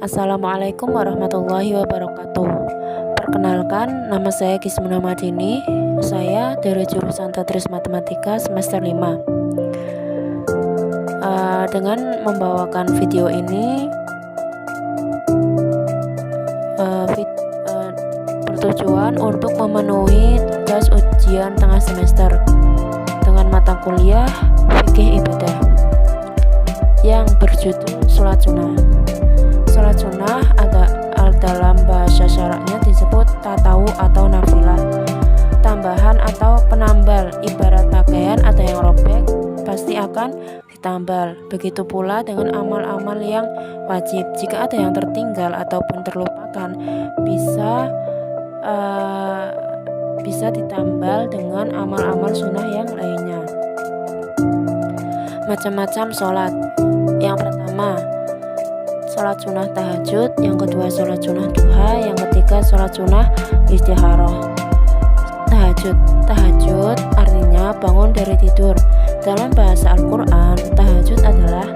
Assalamualaikum warahmatullahi wabarakatuh. Perkenalkan, nama saya Kismuna Madini. Saya dari jurusan Tadris Matematika semester 5. Dengan membawakan video ini bertujuan untuk memenuhi tugas ujian tengah semester dengan mata kuliah fikih ibadah yang berjudul sholat sunnah. Sholat sunnah dalam bahasa syara'nya disebut tatawu atau nafilah, tambahan atau penambal. Ibarat pakaian ada yang robek pasti akan ditambal. Begitu pula dengan amal-amal yang wajib. Jika ada yang tertinggal ataupun terlupakan, bisa ditambal dengan amal-amal sunnah yang lainnya. Macam-macam sholat. Yang pertama, sholat sunnah tahajud. Yang kedua, sholat sunnah duha. Yang ketiga, sholat sunnah istikharah. Tahajud artinya bangun dari tidur. Dalam bahasa Al-Quran, tahajud adalah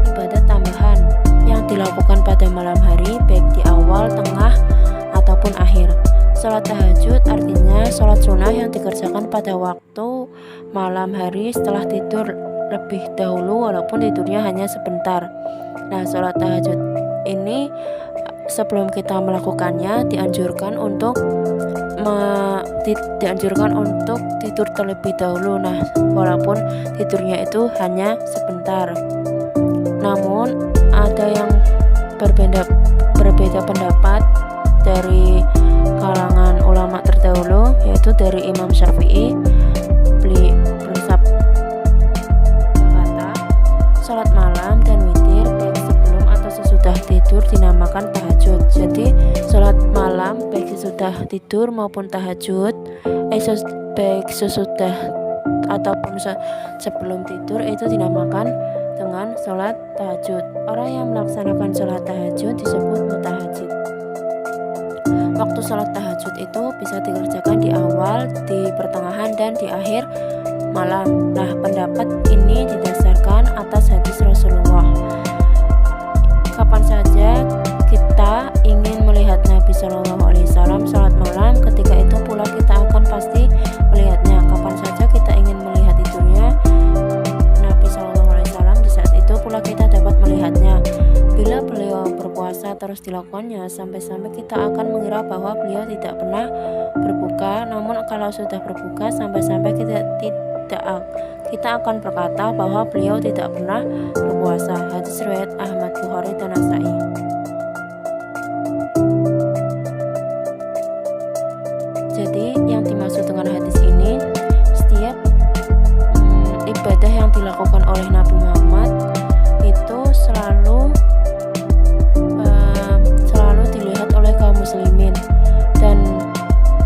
ibadah tambahan yang dilakukan pada malam hari, baik di awal, tengah, ataupun akhir. Sholat tahajud artinya sholat sunnah yang dikerjakan pada waktu malam hari setelah tidur lebih dahulu, walaupun tidurnya hanya sebentar. Nah, sholat tahajud ini sebelum kita melakukannya dianjurkan untuk tidur terlebih dahulu. Nah, walaupun tidurnya itu hanya sebentar. Namun ada yang berbeda pendapat dari kalangan ulama terdahulu, yaitu dari Imam Syafi'i. Beliau berkata, sholat malam dan witir baik sebelum atau sesudah tidur dinamakan tahajud. Jadi sholat malam baik sesudah tidur maupun tahajud, baik sesudah ataupun sebelum tidur itu dinamakan dengan sholat tahajud. Orang yang melaksanakan sholat tahajud disebut mutahajjid. Waktu sholat tahajud itu bisa dikerjakan di awal, di pertengahan, dan di akhir malam. Nah, pendapat ini didasarkan atas hadis Rasulullah. Kapan saja kita ingin melihat Nabi Shallallahu Alaihi Wasallam sholat malam, ketika itu pula kita akan pasti melihatnya. Kapan saja kita ingin melihat tidurnya Nabi Shallallahu Alaihi Wasallam, di saat itu pula kita dapat melihatnya. Bila beliau berpuasa terus dilakukannya, sampai-sampai kita akan mengira bahwa beliau tidak pernah berbuka. Namun kalau sudah berbuka, sampai-sampai kita akan berkata bahwa beliau tidak pernah berpuasa. Hadis riwayat Ahmad, Bukhari, dan Nasa'i. Jadi yang dimaksud dengan hadis ini, setiap ibadah yang dilakukan oleh Nabi Muhammad itu selalu dilihat oleh kaum muslimin, dan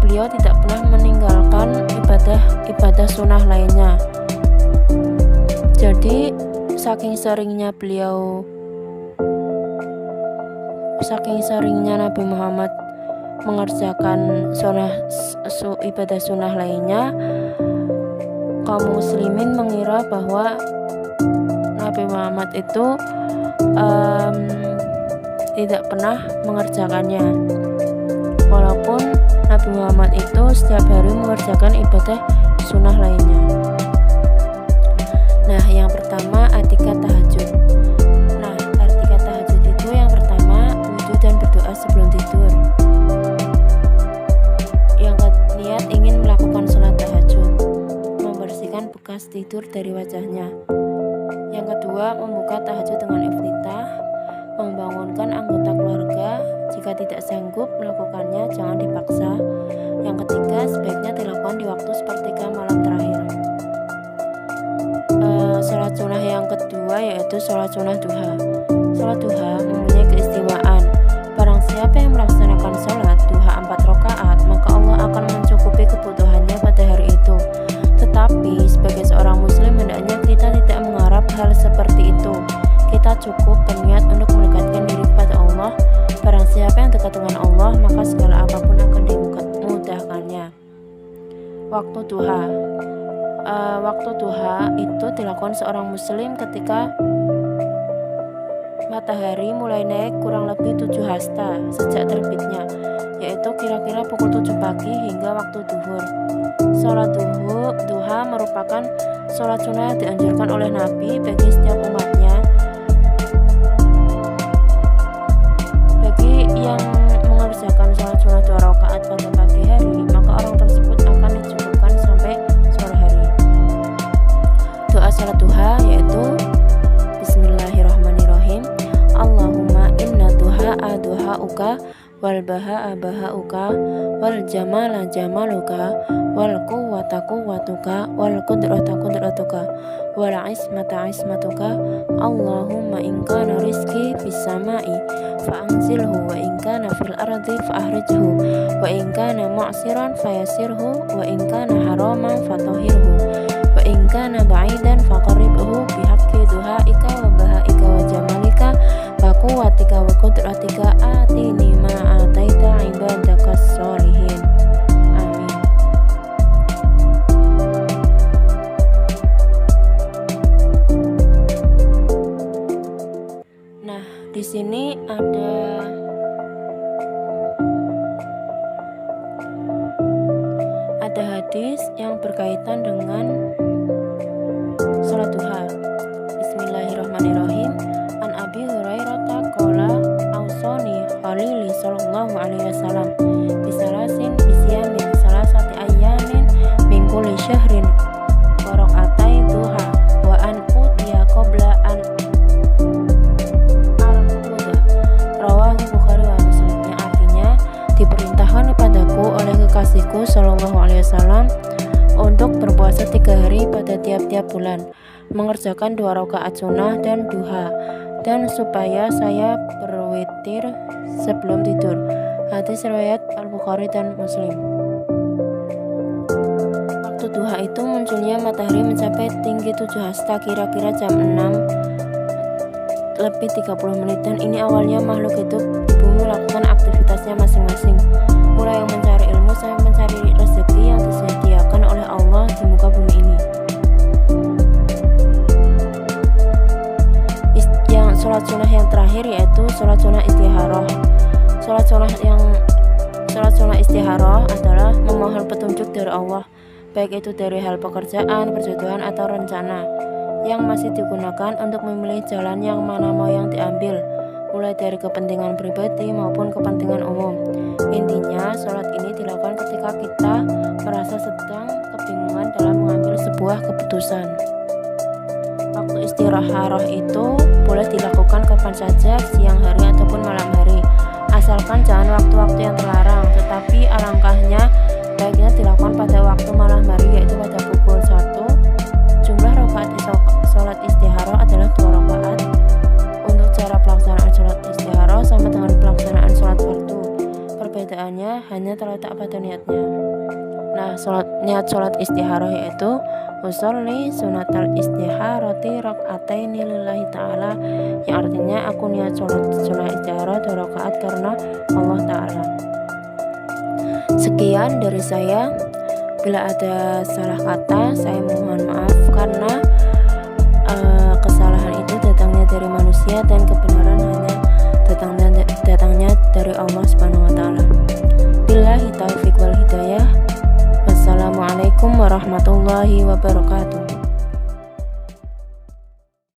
beliau tidak pernah meninggalkan ibadah sunnah lainnya. Jadi saking seringnya Nabi Muhammad mengerjakan ibadah sunnah lainnya, kaum muslimin mengira bahwa Nabi Muhammad itu tidak pernah mengerjakannya, walaupun Nabi Muhammad itu setiap hari mengerjakan ibadah sunnah lainnya. Nah, yang pertama atikat tahajud. Nah, atikat tahajud itu yang pertama wudhu dan berdoa sebelum tidur. Yang niat ingin melakukan sholat tahajud, membersihkan bekas tidur dari wajahnya. Yang kedua, membuka tahajud dengan iftitah, membangunkan anggota keluarga. Jika tidak sanggup melakukannya, jangan dipaksa. Yang ketiga, sebaiknya dilakukan di waktu sepertiga malam terakhir. Sholat sunnah yang kedua yaitu sholat sunnah duha. Sholat duha mempunyai keistimewaan. Barang siapa yang melaksanakan sholat duha 4 rakaat, maka Allah akan mencukupi kebutuhannya pada hari itu. Tetapi sebagai seorang muslim, hendaknya kita tidak mengharap hal seperti itu. Kita cukup berniat untuk mendekatkan diri kepada Allah. Barang siapa yang dekat dengan Allah, maka segala apapun akan dimudahkannya. Waktu duha. Waktu duha itu dilakukan seorang muslim ketika matahari mulai naik kurang lebih 7 hasta sejak terbitnya, yaitu kira-kira pukul 7 pagi hingga waktu duhur. Sholat duha merupakan sholat sunnah yang dianjurkan oleh Nabi bagi setiap umatnya. Bagi yang mengerjakan sholat sunnah 2 rakaat pada pagi hari, maka orang tersebut akan dicukupkan sampai sore hari. Doa sholat duha yaitu Bismillahirrahmanirrahim. Allahumma inna duha'a duha'uka wal baha'a baha'uka wal jamala jamaluka wal quwwata quwwatuka wal qudrata qudratuka wal ismata ismatuka. Allahumma in kana rizqi fis sama'i fa anzilhu wa in kana fil ardi fa ahrijhu wa in kana mu'siran fayassirhu wa in kana haraman fatahhirhu wa in kana ba'idan faqarribhu bihaqqi duhaika wa bahaika wa jamalika wa quwwatika wa qudratika atini ma ataita ibadakas sholihin. Amin. Nah, di sini ada hadis yang berkaitan dengan sholat duha. Bismillahirrahmanirrahim. An Abi Hurairah qala awsani Khalili sallallahu alaihi wasallam bisalasin bisyamin salasati ayyamin min kulli syahrin wa raqatai duha wa an utiya qabla an arquda. Rawahu Bukhari wa Muslim. Yang artinya, diperintahkan kepadaku oleh kekasihku sallallahu alaihi wasallam untuk berpuasa 3 hari pada tiap-tiap bulan, mengerjakan 2 rakaat sunnah dan duha, dan supaya saya berwitir sebelum tidur. Hadis riwayat Al-Bukhari dan Muslim. Waktu duha itu munculnya matahari mencapai tinggi 7 hasta kira-kira jam 6 lebih 30 menit, dan ini awalnya makhluk hidup di bumi melakukan aktivitasnya masing-masing, mulai yang mencari ilmu sampai mencari rezeki yang disediakan oleh Allah di muka bumi ini. Sholat sunnah yang terakhir yaitu sholat sunnah istikharah. Sholat sunnah istikharah adalah memohon petunjuk dari Allah, baik itu dari hal pekerjaan, perjodohan, atau rencana, yang masih digunakan untuk memilih jalan yang mana mau yang diambil, mulai dari kepentingan pribadi maupun kepentingan umum. Intinya, sholat ini dilakukan ketika kita merasa sedang kebingungan dalam mengambil sebuah keputusan. Waktu istikharah itu boleh dilakukan kapan saja, siang hari ataupun malam hari, asalkan jangan waktu-waktu yang terlarang. Tetapi alangkahnya baiknya dilakukan pada waktu malam hari, yaitu pada pukul 1. Jumlah rakaat sholat istikharah adalah 2 rakaat. Untuk cara pelaksanaan sholat istikharah sama dengan pelaksanaan sholat fardu. Perbedaannya hanya terletak pada niatnya. Nah, niat sholat istikharah yaitu usolli sunatal istikharati rak'ataini lillahi ta'ala, yang artinya aku niat sholat istikharah 2 rakaat karena Allah Ta'ala. Sekian dari saya. Bila ada salah kata, saya mohon maaf karena kesalahan itu datangnya dari manusia dan kebenaran hanya datangnya dari Allah Subhanahu wa Ta'ala. Billahi taufiq wal hidayah. Wassalamualaikum warahmatullahi wabarakatuh.